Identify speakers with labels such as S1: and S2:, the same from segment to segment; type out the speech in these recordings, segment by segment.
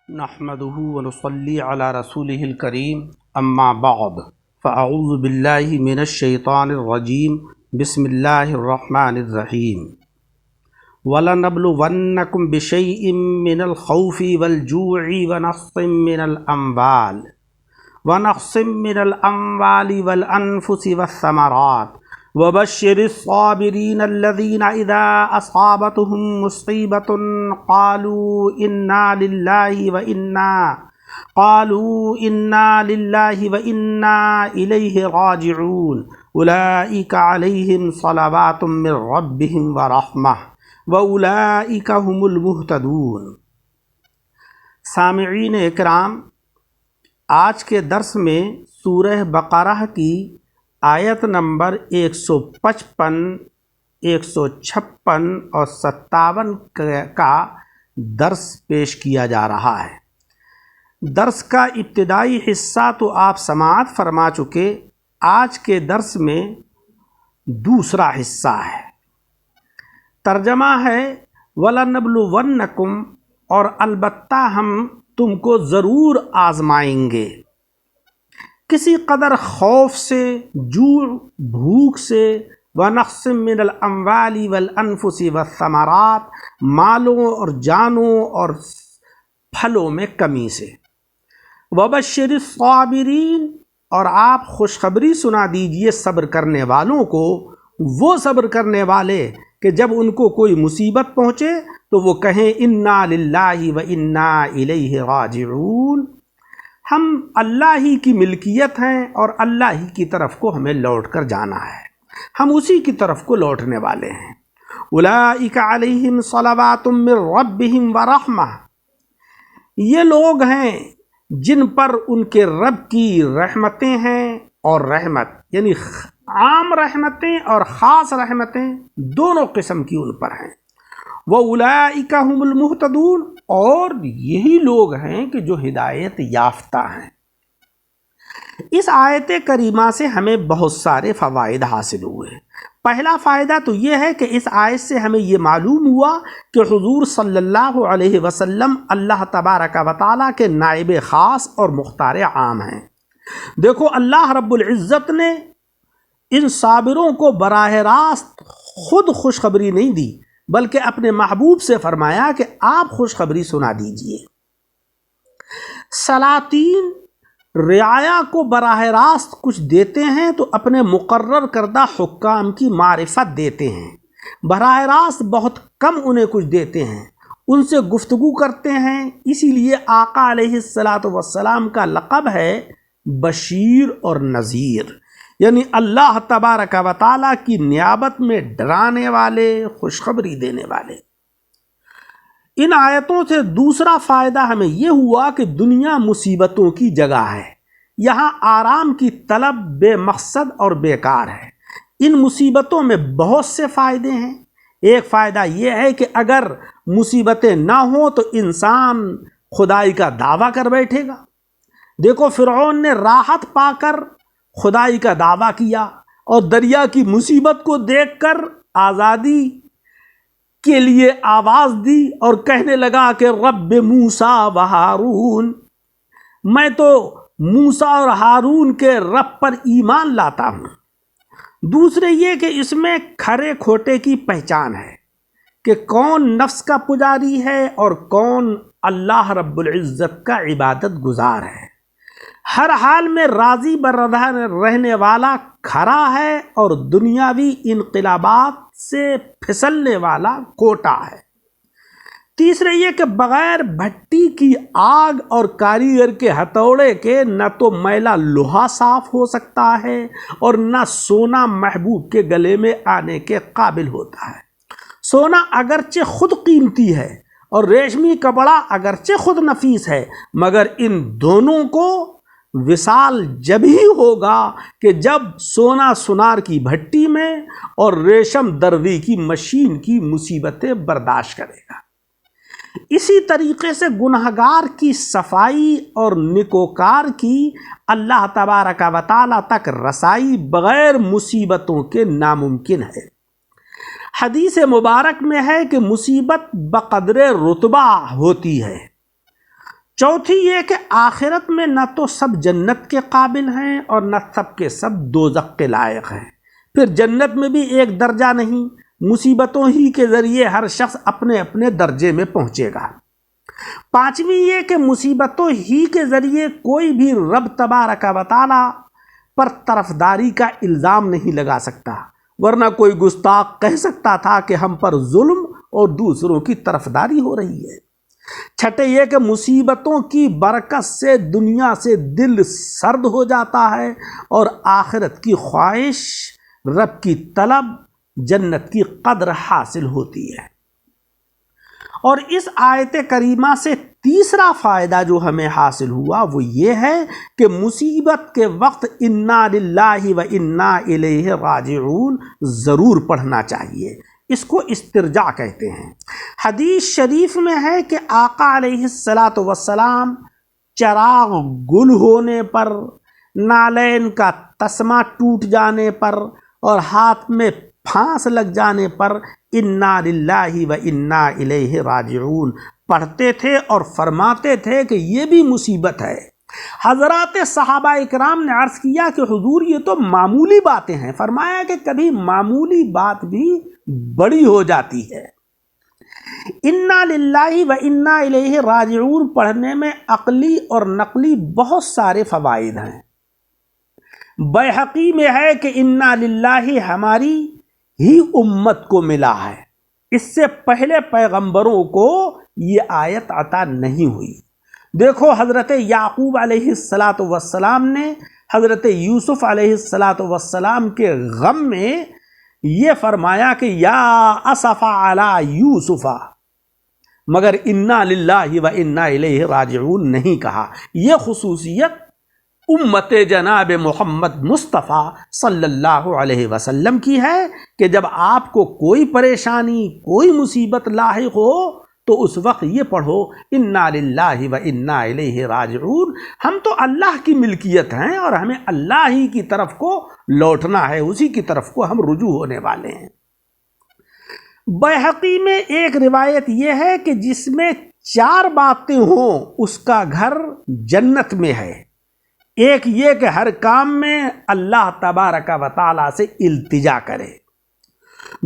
S1: نحمده ونصلي على رسوله الكريم اما بعد فاعوذ بالله من الشيطان الرجيم بسم الله الرحمن الرحيم وَلَنَبْلُوَنَّكُمْ بِشَيْءٍ مِّنَ الْخَوْفِ وَالْجُوعِ وَنَقْصٍ مِّنَ الْأَمْوَالِ وَالْأَنفُسِ وَالثَّمَرَاتِ وَبَشِّرِ الصَّابِرِينَ الَّذِينَ إِذَا أَصَابَتْهُم مُّصِيبَةٌ قَالُوا إِنَّا لِلَّهِ وَإِنَّا إِلَيْهِ راجعون أُولَٰئِكَ عَلَيْهِمْ صَلَوَاتٌ مِّن رَّبِّهِمْ وَرَحْمَةٌ وَأُولَٰئِكَ هُمُ الْمُهْتَدُونَ۔ سامعین اکرام، آج کے درس میں سورہ بقرہ کی آیت نمبر 155، 156 اور 57 کا درس پیش کیا جا رہا ہے۔ درس کا ابتدائی حصہ تو آپ سماعت فرما چکے، آج کے درس میں دوسرا حصہ ہے۔ ترجمہ ہے وَلَنَبْلُوَنَّكُمْ، اور البتہ ہم تم کو ضرور آزمائیں گے، کسی قدر خوف سے، جوع بھوک سے، وَنَقْصٍ مِّنَ الْأَمْوَالِ وَالْأَنفُسِ وَالثَّمَرَاتِ، مالوں اور جانوں اور پھلوں میں کمی سے۔ وَبَشِّرِ الصَّابِرِينَ، اور آپ خوشخبری سنا دیجئے صبر کرنے والوں کو، وہ صبر کرنے والے کہ جب ان کو کوئی مصیبت پہنچے تو وہ کہیں اِنَّا لِلَّهِ وَإِنَّا إِلَيْهِ راجعون، ہم اللہ ہی کی ملکیت ہیں اور اللہ ہی کی طرف کو ہمیں لوٹ کر جانا ہے، ہم اسی کی طرف کو لوٹنے والے ہیں۔ اولئک علیہم صلوات من ربہم ورحمہ، یہ لوگ ہیں جن پر ان کے رب کی رحمتیں ہیں، اور رحمت یعنی عام رحمتیں اور خاص رحمتیں دونوں قسم کی ان پر ہیں۔ وَأُولَئِكَ هُمُ الْمُهْتَدُونَ، اور یہی لوگ ہیں کہ جو ہدایت یافتہ ہیں۔ اس آیت کریمہ سے ہمیں بہت سارے فوائد حاصل ہوئے۔ پہلا فائدہ تو یہ ہے کہ اس آیت سے ہمیں یہ معلوم ہوا کہ حضور صلی اللہ علیہ وسلم اللہ تبارک و تعالیٰ کے نائب خاص اور مختار عام ہیں۔ دیکھو، اللہ رب العزت نے ان صابروں کو براہ راست خود خوشخبری نہیں دی، بلکہ اپنے محبوب سے فرمایا کہ آپ خوشخبری سنا دیجئے۔ سلاطین رعایا کو براہ راست کچھ دیتے ہیں تو اپنے مقرر کردہ حکام کی معرفت دیتے ہیں، براہ راست بہت کم انہیں کچھ دیتے ہیں، ان سے گفتگو کرتے ہیں۔ اسی لیے آقا علیہ السلام کا لقب ہے بشیر اور نذیر، یعنی اللہ تبارک و تعالیٰ کی نیابت میں ڈرانے والے، خوشخبری دینے والے۔ ان آیتوں سے دوسرا فائدہ ہمیں یہ ہوا کہ دنیا مصیبتوں کی جگہ ہے، یہاں آرام کی طلب بے مقصد اور بیکار ہے۔ ان مصیبتوں میں بہت سے فائدے ہیں۔ ایک فائدہ یہ ہے کہ اگر مصیبتیں نہ ہوں تو انسان خدائی کا دعویٰ کر بیٹھے گا۔ دیکھو، فرعون نے راحت پا کر خدائی کا دعویٰ کیا اور دریا کی مصیبت کو دیکھ کر آزادی کے لیے آواز دی اور کہنے لگا کہ رب موسیٰ و ہارون، میں تو موسیٰ اور ہارون کے رب پر ایمان لاتا ہوں۔ دوسرے یہ کہ اس میں کھرے کھوٹے کی پہچان ہے کہ کون نفس کا پجاری ہے اور کون اللہ رب العزت کا عبادت گزار ہے۔ ہر حال میں راضی برضا رہنے والا کھرا ہے اور دنیاوی انقلابات سے پھسلنے والا کوٹا ہے۔ تیسرے یہ کہ بغیر بھٹی کی آگ اور کاریگر کے ہتھوڑے کے نہ تو میلا لوہا صاف ہو سکتا ہے اور نہ سونا محبوب کے گلے میں آنے کے قابل ہوتا ہے۔ سونا اگرچہ خود قیمتی ہے اور ریشمی کپڑا اگرچہ خود نفیس ہے، مگر ان دونوں کو وصال جب ہی ہوگا کہ جب سونا سونار کی بھٹی میں اور ریشم دردی کی مشین کی مصیبتیں برداشت کرے گا۔ اسی طریقے سے گنہگار کی صفائی اور نکوکار کی اللہ تبارک و تعالیٰ تک رسائی بغیر مصیبتوں کے ناممکن ہے۔ حدیث مبارک میں ہے کہ مصیبت بقدر رتبہ ہوتی ہے، چوتھی یہ کہ آخرت میں نہ تو سب جنت کے قابل ہیں اور نہ سب کے سب دوزخ کے لائق ہیں، پھر جنت میں بھی ایک درجہ نہیں، مصیبتوں ہی کے ذریعے ہر شخص اپنے اپنے درجے میں پہنچے گا۔ پانچویں یہ کہ مصیبتوں ہی کے ذریعے کوئی بھی رب تبارک و تعالی پر طرفداری کا الزام نہیں لگا سکتا، ورنہ کوئی گستاخ کہہ سکتا تھا کہ ہم پر ظلم اور دوسروں کی طرفداری ہو رہی ہے۔ چھٹے یہ کہ مصیبتوں کی برکت سے دنیا سے دل سرد ہو جاتا ہے اور آخرت کی خواہش، رب کی طلب، جنت کی قدر حاصل ہوتی ہے۔ اور اس آیت کریمہ سے تیسرا فائدہ جو ہمیں حاصل ہوا وہ یہ ہے کہ مصیبت کے وقت انا للہ و انا الیہ راجعون ضرور پڑھنا چاہیے، اس کو استرجاع کہتے ہیں۔ حدیث شریف میں ہے کہ آقا علیہ السلام چراغ گل ہونے پر، نالین کا تسمہ ٹوٹ جانے پر اور ہاتھ میں پھانس لگ جانے پر انا للہ و انا الیہ راجعون پڑھتے تھے اور فرماتے تھے کہ یہ بھی مصیبت ہے۔ حضرات صحابہ اکرام نے عرض کیا کہ حضور یہ تو معمولی باتیں ہیں، فرمایا کہ کبھی معمولی بات بھی بڑی ہو جاتی ہے۔ انا للہ و انا الیہ راجعون پڑھنے میں عقلی اور نقلی بہت سارے فوائد ہیں۔ بیہقی میں ہے کہ انا للہ ہماری ہی امت کو ملا ہے، اس سے پہلے پیغمبروں کو یہ آیت عطا نہیں ہوئی۔ دیکھو حضرت یعقوب علیہ السلام نے حضرت یوسف علیہ السلام کے غم میں یہ فرمایا کہ یا اسف علی یوسف، مگر انا للہ و انا الیہ راجعون نہیں کہا۔ یہ خصوصیت امت جناب محمد مصطفیٰ صلی اللہ علیہ وسلم کی ہے کہ جب آپ کو کوئی پریشانی، کوئی مصیبت لاحق ہو تو اس وقت یہ پڑھو انا للہ و انا الیہ راجعون۔ ہم تو اللہ کی ملکیت ہیں اور ہمیں اللہ ہی کی طرف کو لوٹنا ہے، اسی کی طرف کو ہم رجوع ہونے والے ہیں۔ بیہقی میں ایک روایت یہ ہے کہ جس میں 4 باتیں ہوں اس کا گھر جنت میں ہے۔ ایک یہ کہ ہر کام میں اللہ تبارک و تعالی سے التجا کرے،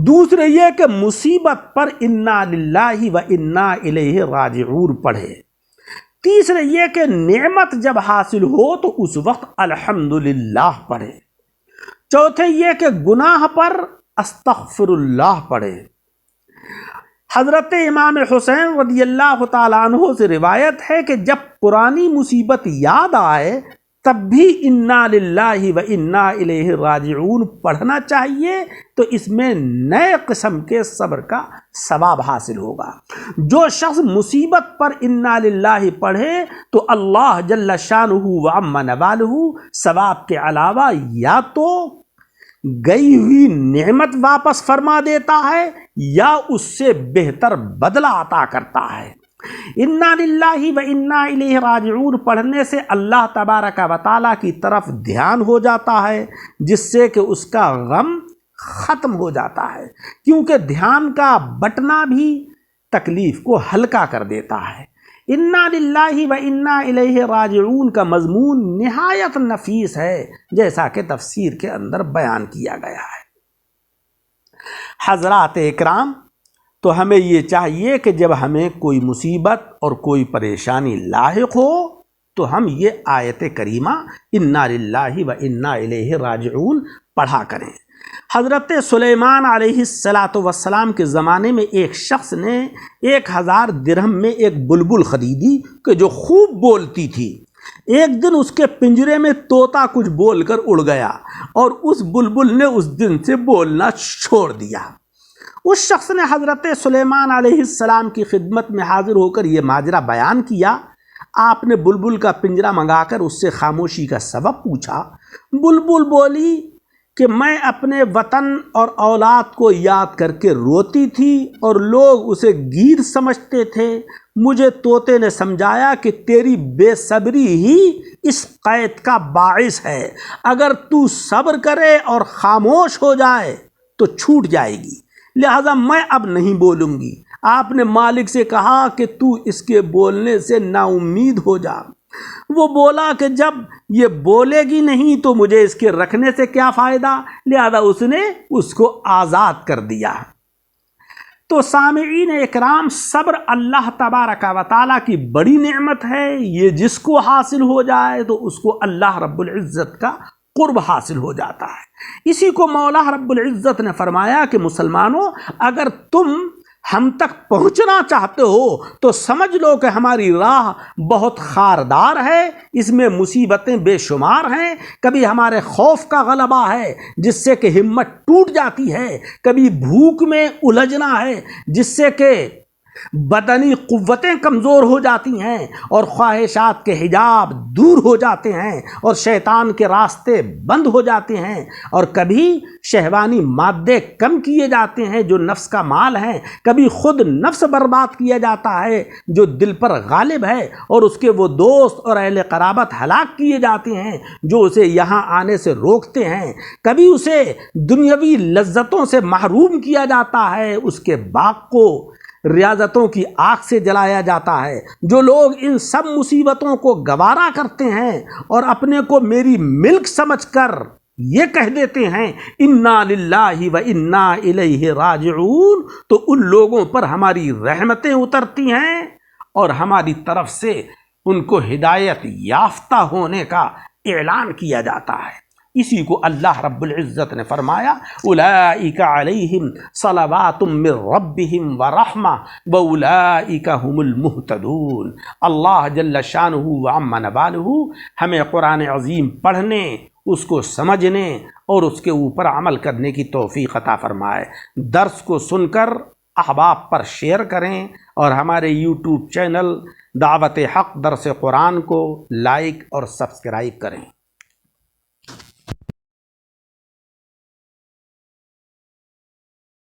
S1: دوسرے یہ کہ مصیبت پر انا للہ و انا الیہ راجعون پڑھے، تیسرے یہ کہ نعمت جب حاصل ہو تو اس وقت الحمدللہ پڑھے، چوتھے یہ کہ گناہ پر استغفر اللہ پڑھے۔ حضرت امام حسین رضی اللہ تعالیٰ عنہ سے روایت ہے کہ جب پرانی مصیبت یاد آئے تب بھی انا للہ و انا الیہ راجعون پڑھنا چاہیے، تو اس میں نئے قسم کے صبر کا ثواب حاصل ہوگا۔ جو شخص مصیبت پر انا للہ پڑھے تو اللہ جل شانہ و عم نوالہ ثواب کے علاوہ یا تو گئی ہوئی نعمت واپس فرما دیتا ہے یا اس سے بہتر بدلہ عطا کرتا ہے۔ انا للہ و انا الیہ راجعون پڑھنے سے اللہ تبارک و تعالیٰ کی طرف دھیان ہو جاتا ہے، جس سے کہ اس کا غم ختم ہو جاتا ہے، کیونکہ دھیان کا بٹنا بھی تکلیف کو ہلکا کر دیتا ہے۔ انا للہ و انا الیہ راجعون کا مضمون نہایت نفیس ہے، جیسا کہ تفسیر کے اندر بیان کیا گیا ہے۔ حضرات اکرام، تو ہمیں یہ چاہیے کہ جب ہمیں کوئی مصیبت اور کوئی پریشانی لاحق ہو تو ہم یہ آیت کریمہ انا للہ و انا الیہ راجعون پڑھا کریں۔ حضرت سلیمان علیہ السلام کے زمانے میں ایک شخص نے 1000 درہم میں ایک بلبل خریدی کہ جو خوب بولتی تھی۔ ایک دن اس کے پنجرے میں طوطا کچھ بول کر اڑ گیا اور اس بلبل نے اس دن سے بولنا چھوڑ دیا۔ اس شخص نے حضرت سلیمان علیہ السلام کی خدمت میں حاضر ہو کر یہ ماجرا بیان کیا۔ آپ نے بلبل کا پنجرہ منگا کر اس سے خاموشی کا سبب پوچھا۔ بلبل بولی کہ میں اپنے وطن اور اولاد کو یاد کر کے روتی تھی اور لوگ اسے گیر سمجھتے تھے۔ مجھے طوطے نے سمجھایا کہ تیری بے صبری ہی اس قید کا باعث ہے، اگر تو صبر کرے اور خاموش ہو جائے تو چھوٹ جائے گی، لہذا میں اب نہیں بولوں گی۔ آپ نے مالک سے کہا کہ تو اس کے بولنے سے نا امید ہو جا۔ وہ بولا کہ جب یہ بولے گی نہیں تو مجھے اس کے رکھنے سے کیا فائدہ، لہذا اس نے اس کو آزاد کر دیا۔ تو سامعین اکرام، صبر اللہ تبارک و تعالیٰ کی بڑی نعمت ہے، یہ جس کو حاصل ہو جائے تو اس کو اللہ رب العزت کا قرب حاصل ہو جاتا ہے۔ اسی کو مولا رب العزت نے فرمایا کہ مسلمانوں، اگر تم ہم تک پہنچنا چاہتے ہو تو سمجھ لو کہ ہماری راہ بہت خاردار ہے، اس میں مصیبتیں بے شمار ہیں۔ کبھی ہمارے خوف کا غلبہ ہے جس سے کہ ہمت ٹوٹ جاتی ہے، کبھی بھوک میں الجھنا ہے جس سے کہ بدنی قوتیں کمزور ہو جاتی ہیں اور خواہشات کے حجاب دور ہو جاتے ہیں اور شیطان کے راستے بند ہو جاتے ہیں، اور کبھی شہوانی مادے کم کیے جاتے ہیں جو نفس کا مال ہے، کبھی خود نفس برباد کیا جاتا ہے جو دل پر غالب ہے، اور اس کے وہ دوست اور اہل قرابت ہلاک کیے جاتے ہیں جو اسے یہاں آنے سے روکتے ہیں، کبھی اسے دنیاوی لذتوں سے محروم کیا جاتا ہے، اس کے باغ کو ریاضتوں کی آگ سے جلایا جاتا ہے۔ جو لوگ ان سب مصیبتوں کو گوارا کرتے ہیں اور اپنے کو میری ملک سمجھ کر یہ کہہ دیتے ہیں انا للہ و انا الیہ راجعون، تو ان لوگوں پر ہماری رحمتیں اترتی ہیں اور ہماری طرف سے ان کو ہدایت یافتہ ہونے کا اعلان کیا جاتا ہے۔ اسی کو اللہ رب العزت نے فرمایا اولئک علیہم صلوات من ربہم ورحمہ واولئک هم المہتدون۔ اللہ جل شانہ وعم نوالہ ہمیں قرآن عظیم پڑھنے، اس کو سمجھنے اور اس کے اوپر عمل کرنے کی توفیق عطا فرمائے۔ درس کو سن کر احباب پر شیئر کریں اور ہمارے یوٹیوب چینل دعوت حق درس قرآن کو لائک اور سبسکرائب کریں۔